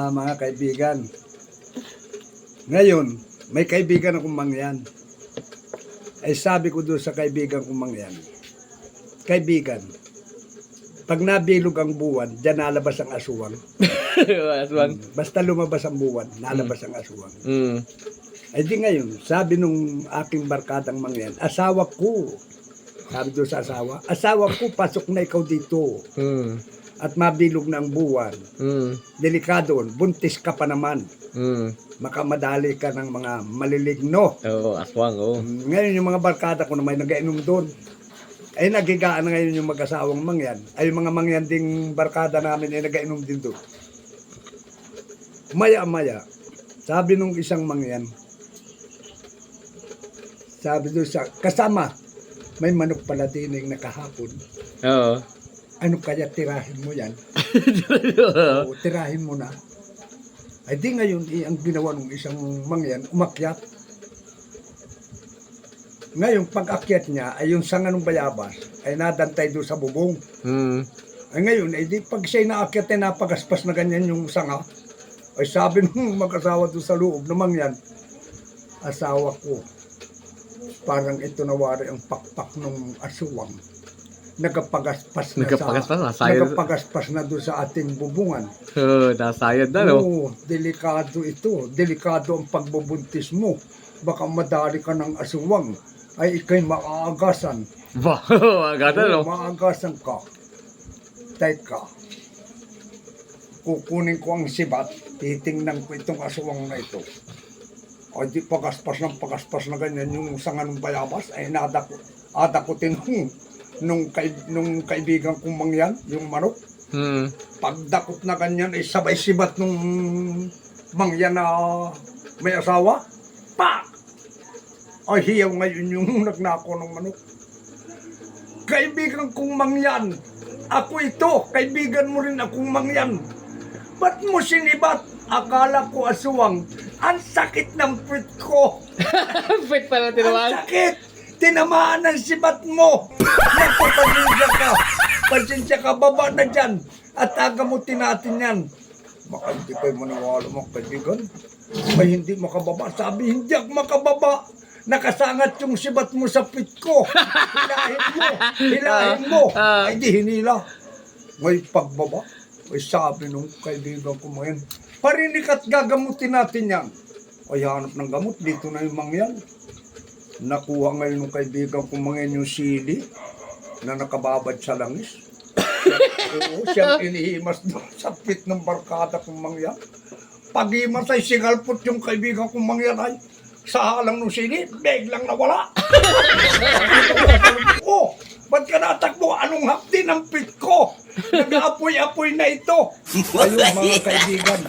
Mga kaibigan, ngayon, may kaibigan akong mangyan. Ay sabi ko doon sa kaibigan kong mangyan, kaibigan, pag nabilog ang buwan, dyan nalabas ang aswang. Aswang. Basta lumabas ang buwan, nalabas ang aswang. Mm. Ay di ngayon, sabi nung aking barkadang mangyan, asawa ko, sabi doon sa asawa ko, pasok na ikaw dito. At mabilog na ang buwan. Delikado, buntis ka pa naman. Makamadali ka ng mga maliligno. Oo, aswang, oo. Ngayon yung mga barkada ko na may nag-inom doon. Ay nagigaan na ngayon yung mag-asawang mangyan. Ay yung mga mangyan ding barkada namin ay nag-inom din doon. Maya-maya, sabi nung isang mangyan, sabi doon sa kasama, may manok pala din yung nakahapon. Oo. Ano kaya tirahin mo yan? O, tirahin mo na. Ay di ngayon, ang ginawa ng isang mangyan, umakyat. Ngayon, pag-akyat niya, ay yung sanga ng bayabas, ay nadantay doon sa bubong. Ay ngayon, ay di pag siya'y naakyat ay napagaspas na ganyan yung sanga, ay sabi nung mag-asawa doon sa loob ng mangyan, asawa ko, parang ito nawari ang pakpak ng aswang. Nagapagaspas na nagapagaspas na doon sa ating bubungan. Nasayad na, no? Oo, delikado ito. Delikado ang pagbubuntis mo. Baka madali ka ng aswang. Ay ikay maaagasan. Bah, agad, no? Maagasan ka. Teka. Kukunin ko ang sibat. Titingnan ko itong aswang na ito. Ay di pagaspas na ganyan yung sanga ng bayabas. Ay nadakutin nung kaibigan kong mangyan, yung manok. Pagdakot na ganyan, ay sabay sibat nung mangyan na may asawa. Pak! Ay hiyaw ngayon yung nagnako ng manok. Kaibigan kong mangyan, ako ito, kaibigan mo rin akong mangyan. Ba't mo sinibat? Akala ko aswang. Ang sakit ng puwit ko. Pwede pala tinamaan. Ang sakit! Tinamaan ang sibat mo! Nagpapasensya ka! Pasensya ka, baba na dyan! At agamutin natin yan! Baka hindi kayo maniwala mga kaibigan. May hindi makababa. Sabi, hindi ako makababa! Nakasangat yung sibat mo sa pit ko! Hilahin mo! Ay di hinila! May pagbaba. Ay sabi nung kaibigan ko ngayon, parinig at gagamutin natin yan! Ay hanap ng gamot, dito na yung mangyan. Nakuha ngayon ng kaibigan kong mga yung sili na nakababad sa langis. Oo, siyang inihimas doon sa pit ng barkada kong mangyan. Pag-imas ay singalpot yung kaibigan kong mangyan ay sa halang ng sili, biglang nawala. Oh, ba't ka natakbo? Anong hapdi ng pit ko? Nag-aapoy-apoy na ito. Ayun mga kaibigan.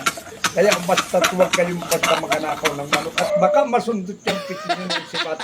Kaya basta huwag kayong basta maganakaw ng manok at baka masundot yung pit ninyo ng sibat.